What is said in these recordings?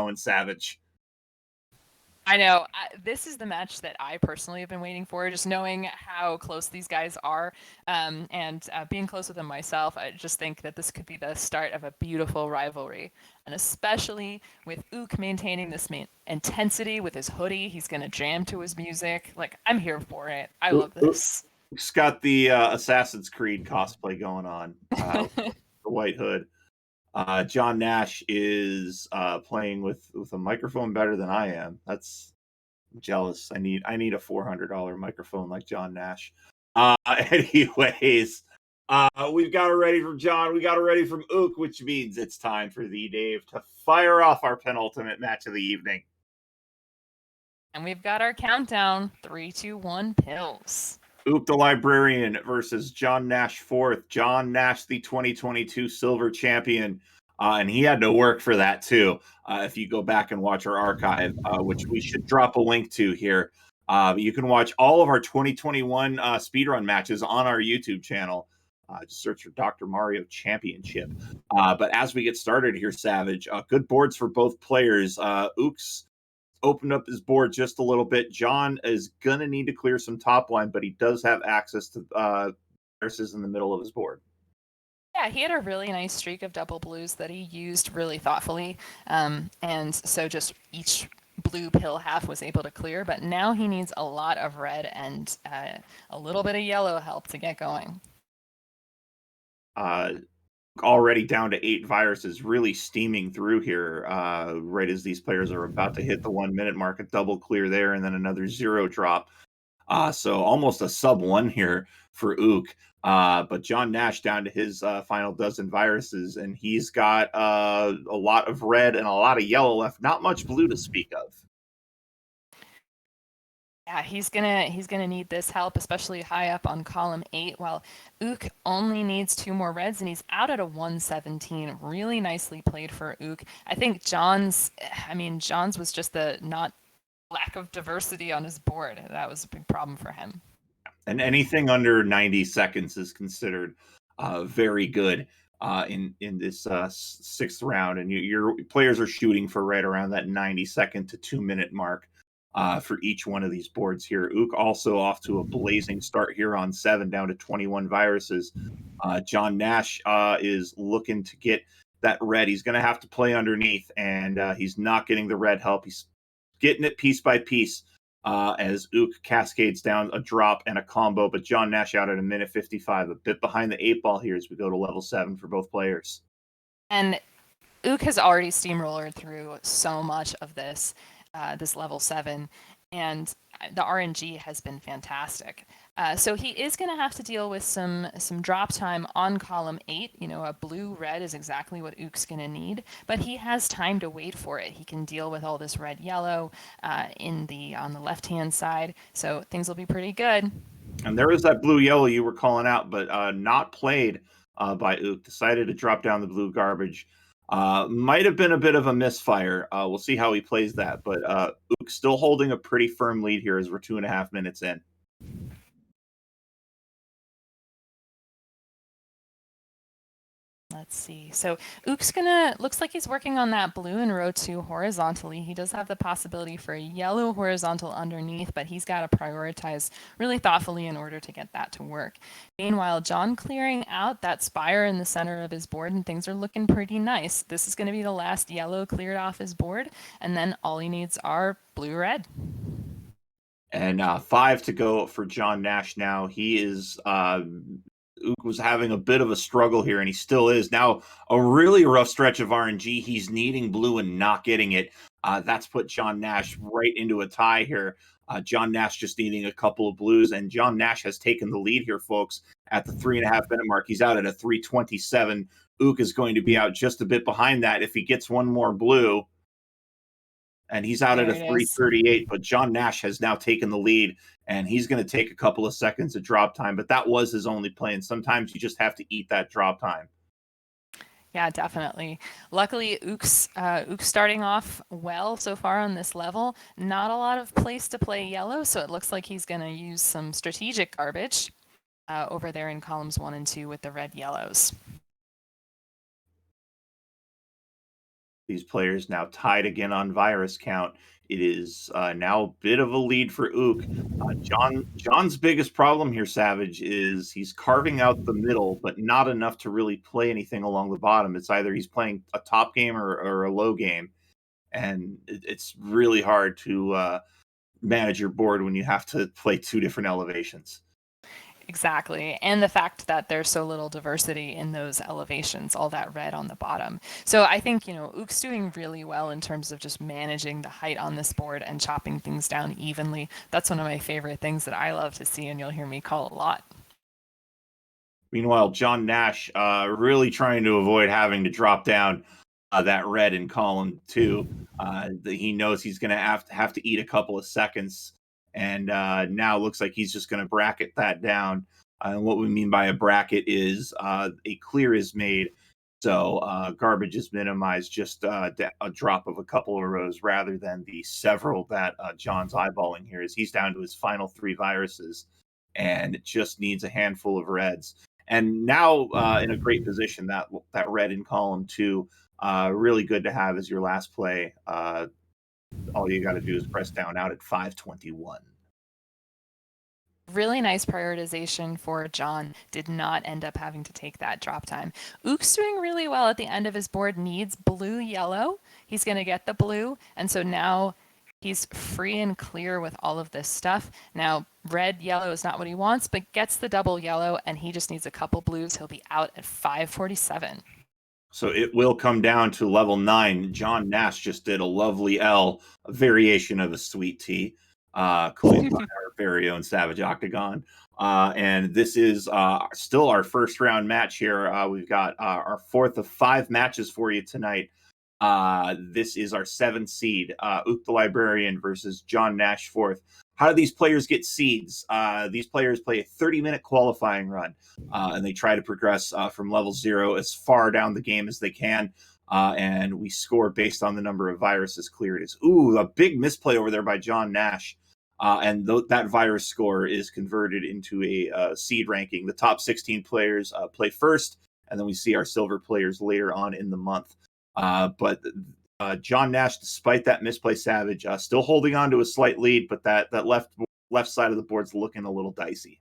going, Savage? I know. This is the match that I personally have been waiting for, just knowing how close these guys are, and being close with them myself. I just think that this could be the start of a beautiful rivalry, and especially with Ook maintaining this intensity with his hoodie. He's going to jam to his music. Like, I'm here for it. I love this. Ook's got the Assassin's Creed cosplay going on, the white hood. John Nash is playing with a microphone better than I am. I'm jealous. I need a $400 microphone like John Nash. Anyways, we've got it ready from John. We got it ready from Ook, which means it's time for the Dave to fire off our penultimate match of the evening. And we've got our countdown: 3, 2, 1, pills. OokTheLibrarian versus JohnNash4th. John Nash, the 2022 Silver Champion. And he had to work for that too. If you go back and watch our archive, which we should drop a link to here, you can watch all of our 2021 speedrun matches on our YouTube channel. Just search for Dr. Mario Championship. But as we get started here, Savage, good boards for both players. Ook's opened up his board just a little bit. John is going to need to clear some top line, but he does have access to viruses in the middle of his board. Yeah, he had a really nice streak of double blues that he used really thoughtfully. And so just each blue pill half was able to clear, but now he needs a lot of red and a little bit of yellow help to get going. Already down to 8 viruses, really steaming through here right as these players are about to hit the 1 minute mark. A double clear there and then another 0 drop. So almost a sub 1 here for Ook. But John Nash down to his final dozen viruses, and he's got a lot of red and a lot of yellow left. Not much blue to speak of. Yeah, he's gonna need this help, especially high up on column 8, while Ook only needs 2 more reds, and he's out at a 117. Really nicely played for Ook. I think John's was just the not lack of diversity on his board. That was a big problem for him. And anything under 90 seconds is considered very good in this 6th round. And your players are shooting for right around that 90-second to 2-minute mark for each one of these boards here. Ook also off to a blazing start here on 7, down to 21 viruses. John Nash is looking to get that red. He's going to have to play underneath, and he's not getting the red help. He's getting it piece by piece as Ook cascades down a drop and a combo, but John Nash out at a minute 55, a bit behind the 8 ball here as we go to level 7 for both players. And Ook has already steamrollered through so much of this level 7, and the RNG has been fantastic. So he is going to have to deal with some drop time on column 8. You know, a blue-red is exactly what Ook's going to need, but he has time to wait for it. He can deal with all this red-yellow on the left-hand side, so things will be pretty good. And there is that blue-yellow you were calling out, but not played by Ook. Decided to drop down the blue garbage. Might have been a bit of a misfire. We'll see how he plays that, but Ook still holding a pretty firm lead here as we're 2.5 minutes in. Let's see. So Ook's looks like he's working on that blue in row 2 horizontally. He does have the possibility for a yellow horizontal underneath, but he's got to prioritize really thoughtfully in order to get that to work. Meanwhile, John clearing out that spire in the center of his board, and things are looking pretty nice. This is going to be the last yellow cleared off his board, and then all he needs are blue-red. And 5 to go for John Nash now. He is Ook was having a bit of a struggle here, and he still is. Now, a really rough stretch of RNG. He's needing blue and not getting it. That's put John Nash right into a tie here. John Nash just needing a couple of blues, and John Nash has taken the lead here, folks, at the 3.5 minute mark. He's out at a 3:27. Ook is going to be out just a bit behind that if he gets one more blue. And he's out at a 3:38, but John Nash has now taken the lead, and he's going to take a couple of seconds of drop time, but that was his only play, and sometimes you just have to eat that drop time. Yeah, definitely. Luckily, Ook's starting off well so far on this level. Not a lot of place to play yellow, so it looks like he's going to use some strategic garbage over there in columns 1 and 2 with the red-yellows. These players now tied again on virus count. It is now a bit of a lead for Ook. John's biggest problem here, Savage, is he's carving out the middle, but not enough to really play anything along the bottom. It's either he's playing a top game or a low game, and it's really hard to manage your board when you have to play two different elevations. Exactly. And the fact that there's so little diversity in those elevations, all that red on the bottom. So I think, Ook's doing really well in terms of just managing the height on this board and chopping things down evenly. That's one of my favorite things that I love to see, and you'll hear me call a lot. Meanwhile, John Nash really trying to avoid having to drop down that red in column 2. He knows he's going to have to eat a couple of seconds, and now looks like he's just going to bracket that down. And what we mean by a bracket is a clear is made, so garbage is minimized, just a drop of a couple of rows rather than the several that John's eyeballing here. As he's down to his final 3 viruses, and it just needs a handful of reds. And now in a great position, that red in column 2, really good to have as your last play. All you got to do is press down out at 521. Really nice prioritization for John. Did not end up having to take that drop time. Ook's doing really well at the end of his board. Needs blue, yellow. He's going to get the blue. And so now he's free and clear with all of this stuff. Now, red, yellow is not what he wants, but gets the double yellow, and he just needs a couple blues. He'll be out at 547. So it will come down to level 9. John Nash just did a lovely L, a variation of a sweet tea, coined by our very own Savage Octagon. And this is still our first round match here. We've got our 4th of 5 matches for you tonight. This is our 7th seed, OokTheLibrarian versus JohnNash4th. How do these players get seeds? These players play a 30-minute qualifying run, and they try to progress from level 0 as far down the game as they can. And we score based on the number of viruses cleared. Ooh, a big misplay over there by John Nash. And that virus score is converted into a seed ranking. The top 16 players play first, and then we see our silver players later on in the month. But John Nash, despite that misplay, Savage, still holding on to a slight lead, but that left side of the board's looking a little dicey.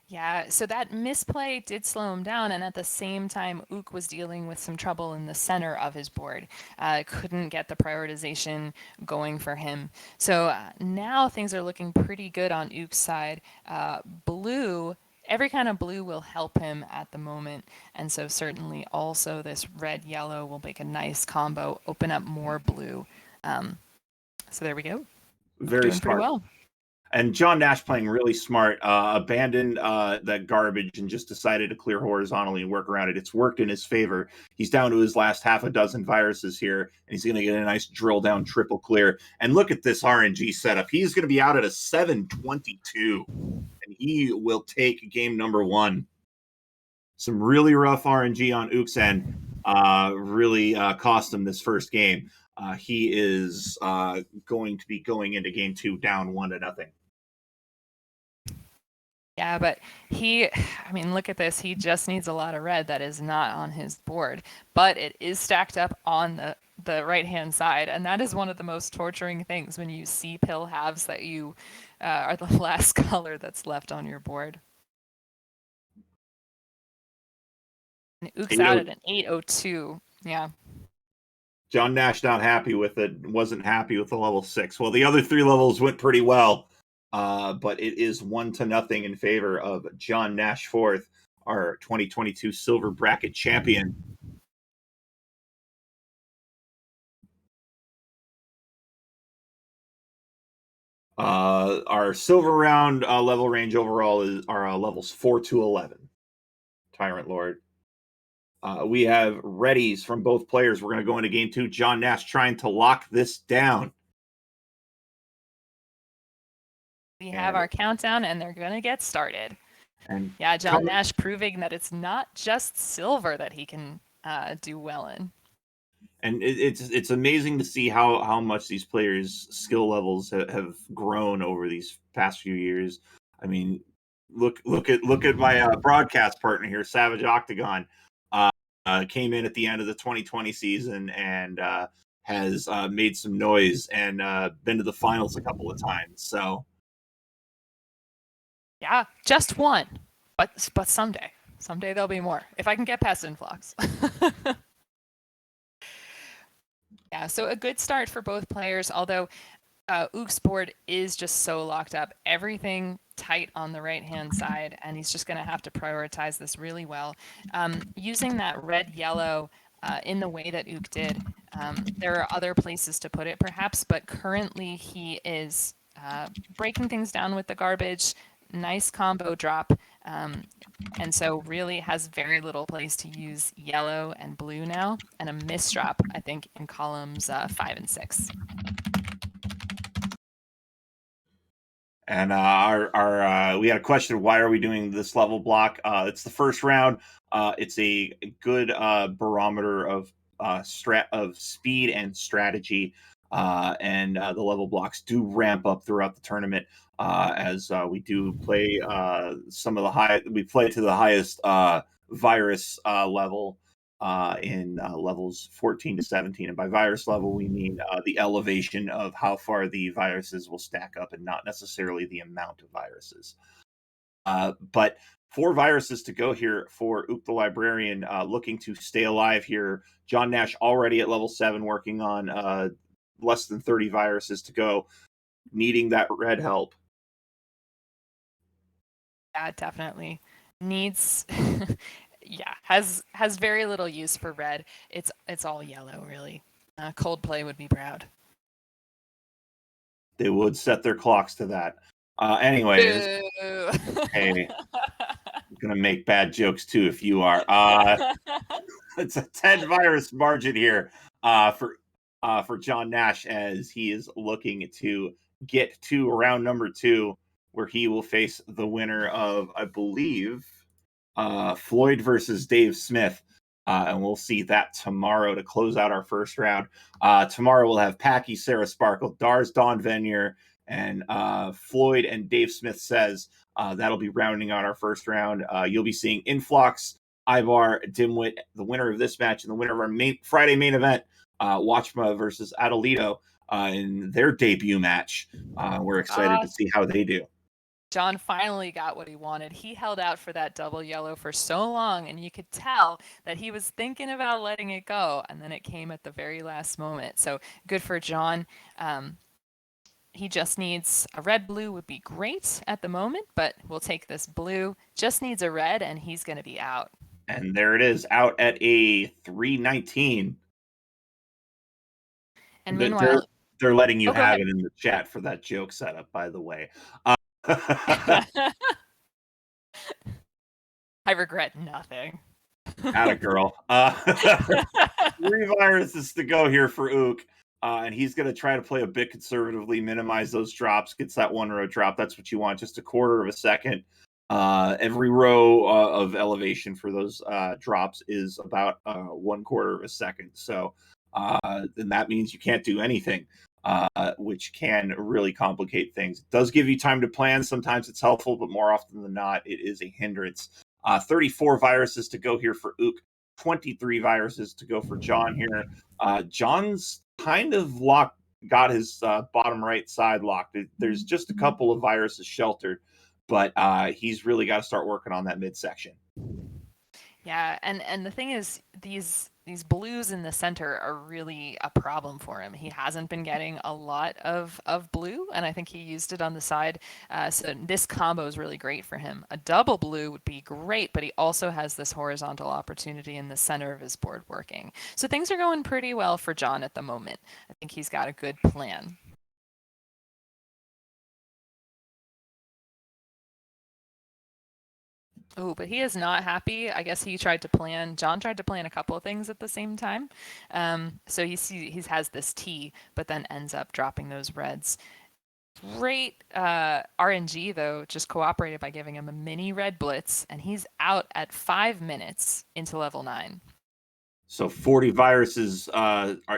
Yeah, so that misplay did slow him down, and at the same time, Ook was dealing with some trouble in the center of his board. Couldn't get the prioritization going for him. So now things are looking pretty good on Ook's side. Blue, every kind of blue will help him at the moment, and so certainly also this red-yellow will make a nice combo, open up more blue. So there we go. Very Doing smart. pretty well. And John Nash playing really smart, abandoned that garbage and just decided to clear horizontally and work around it. It's worked in his favor. He's down to his last half a dozen viruses here, and he's going to get a nice drill down triple clear. And look at this RNG setup. He's going to be out at a 722, and he will take game number 1. Some really rough RNG on Ook's end. Really cost him this first game. He is going to be going into game 2 down 1-0. Yeah, but look at this. He just needs a lot of red that is not on his board. But it is stacked up on the right-hand side, and that is one of the most torturing things when you see pill halves that you are the last color that's left on your board. And Ook's out at an 802. Yeah. John Nash not happy with it. Wasn't happy with the level 6. Well, the other 3 levels went pretty well. But it is 1-0 in favor of John Nash4th, our 2022 Silver Bracket champion. Our silver round level range overall are levels 4 to 11. Tyrant Lord. We have readies from both players. We're going to go into game 2. John Nash trying to lock this down. We have our countdown, and they're going to get started. And yeah, John Nash proving that it's not just silver that he can do well in. And it's amazing to see how much these players' skill levels have grown over these past few years. I mean, look at my broadcast partner here, Savage Octagon. came in at the end of the 2020 season and has made some noise and been to the finals a couple of times. So yeah, just one, but someday there'll be more if I can get past Influx. Yeah, so a good start for both players, although Ook's board is just so locked up. Everything tight on the right-hand side, and he's just going to have to prioritize this really well. Using that red-yellow in the way that Ook did, there are other places to put it perhaps, but currently he is breaking things down with the garbage, nice combo drop, and so really has very little place to use yellow and blue now, and a misdrop, I think, in columns 5 and 6. And we had a question: why are we doing this level block? It's the first round. It's a good barometer of speed and strategy, and the level blocks do ramp up throughout the tournament as we do play some of the high. We play to the highest virus level in levels 14 to 17. And by virus level, we mean the elevation of how far the viruses will stack up and not necessarily the amount of viruses. But 4 viruses to go here for Ook the Librarian, looking to stay alive here. John Nash already at level 7, working on less than 30 viruses to go, needing that red help. Yeah, definitely needs. Yeah, has very little use for red. It's all yellow, really. Coldplay would be proud. They would set their clocks to that. Anyways, hey, I'm gonna make bad jokes too if you are. It's a 10 virus margin here for John Nash as he is looking to get to round number 2, where he will face the winner of, I believe, Floyd versus Dave Smith. And we'll see that tomorrow to close out our first round. Tomorrow we'll have Packy, Sarah Sparkle, Dars, Don Venier, and Floyd and Dave Smith says. That'll be rounding out our first round. You'll be seeing Influx, Ivar, Dimwit, the winner of this match, and the winner of our Friday main event, Watchma versus Adelito, in their debut match. We're excited to see how they do. John finally got what he wanted. He held out for that double yellow for so long, and you could tell that he was thinking about letting it go, and then it came at the very last moment. So good for John. He just needs a red-blue would be great at the moment, but we'll take this blue. Just needs a red, and he's going to be out. And there it is, out at a 319. And meanwhile, they're letting you have it in the chat for that joke setup, by the way. I regret nothing. Atta girl. 3 viruses to go here for Ook. And he's going to try to play a bit conservatively, minimize those drops, gets that 1 row drop. That's what you want, just a quarter of a second. Every row of elevation for those drops is about 1/4 of a second. So then that means you can't do anything, which can really complicate things. It does give you time to plan. Sometimes it's helpful, but more often than not, it is a hindrance. 34 viruses to go here for Ook. 23 viruses to go for John here. John's kind of got his bottom right side locked. There's just a couple of viruses sheltered, but he's really got to start working on that midsection. Yeah, and the thing is, these blues in the center are really a problem for him. He hasn't been getting a lot of blue, and I think he used it on the side. So this combo is really great for him. A double blue would be great, but he also has this horizontal opportunity in the center of his board working. So things are going pretty well for John at the moment. I think he's got a good plan. Oh, but he is not happy. I guess John tried to plan a couple of things at the same time. So he has this T, but then ends up dropping those reds. Great RNG, though, just cooperated by giving him a mini red blitz, and he's out at 5 minutes into level 9. So 40 viruses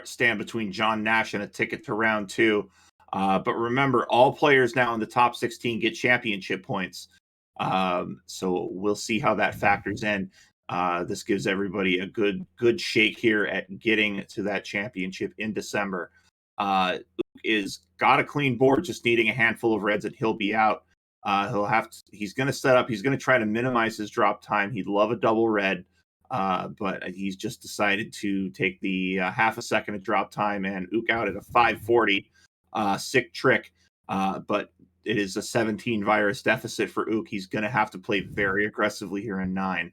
stand between John Nash and a ticket to round 2. But remember, all players now in the top 16 get championship points. So we'll see how that factors in. This gives everybody a good shake here at getting to that championship in December. Is got a clean board, just needing a handful of reds and he'll be out. He's going to set up. He's going to try to minimize his drop time. He'd love a double red, but he's just decided to take the half a second of drop time and Ook out at a 540. Sick trick, but it is a 17 virus deficit for Ook. He's going to have to play very aggressively here in 9.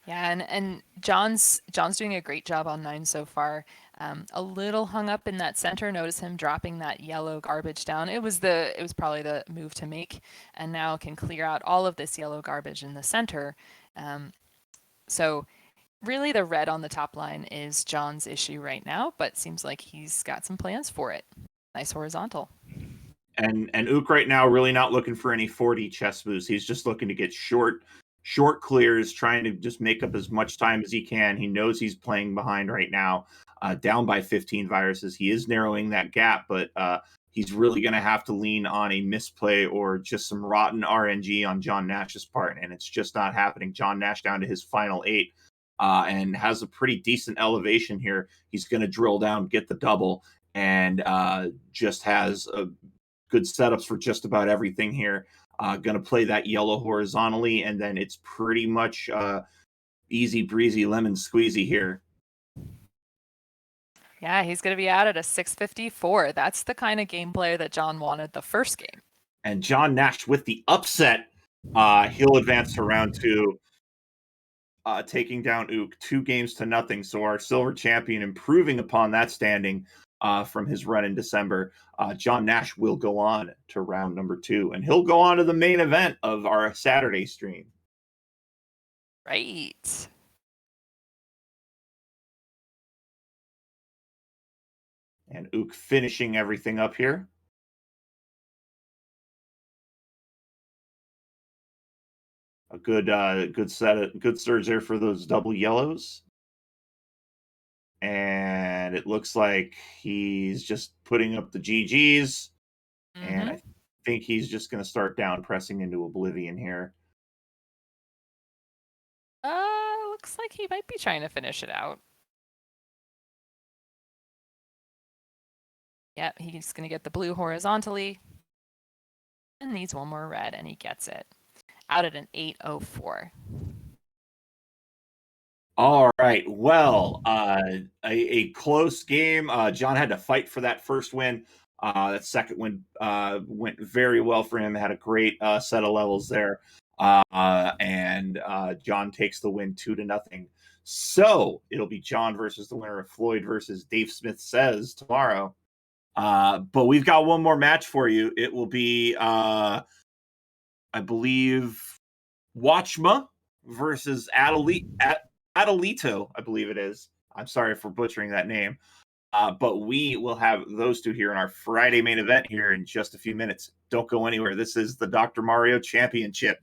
Yeah, and John's doing a great job on 9 so far. A little hung up in that center. Notice him dropping that yellow garbage down. It was probably the move to make, and now can clear out all of this yellow garbage in the center. So really the red on the top line is John's issue right now, but seems like he's got some plans for it. Nice horizontal. And Ook right now really not looking for any 4D chess moves. He's just looking to get short clears, trying to just make up as much time as he can. He knows he's playing behind right now, down by 15 viruses. He is narrowing that gap, but he's really going to have to lean on a misplay or just some rotten RNG on John Nash's part, and it's just not happening. John Nash down to his final 8 and has a pretty decent elevation here. He's going to drill down, get the double, and just has a good setups for just about everything here. Going to play that yellow horizontally, and then it's pretty much easy breezy lemon squeezy here. Yeah, he's going to be out at a 654. That's the kind of gameplay that John wanted the first game. And John Nash with the upset. He'll advance to round 2, taking down Ook 2-0. So our silver champion improving upon that standing from his run in December. John Nash will go on to round number 2, and he'll go on to the main event of our Saturday stream. Right. And Ook finishing everything up here. A good surge there for those double yellows. And it looks like he's just putting up the GGs. Mm-hmm. And I think he's just going to start down pressing into oblivion here. Looks like he might be trying to finish it out. Yep, he's going to get the blue horizontally. And needs one more red, and he gets it. Out at an 804. All right. Well, a close game. John had to fight for that first win. That second win went very well for him. Had a great set of levels there. And John takes the win 2-0. So it'll be John versus the winner of Floyd versus Dave Smith Says tomorrow. But we've got one more match for you. It will be, I believe, Watchma versus Adelito, I believe it is. I'm sorry for butchering that name. But we will have those two here in our Friday main event here in just a few minutes. Don't go anywhere. This is the Dr. Mario Championship.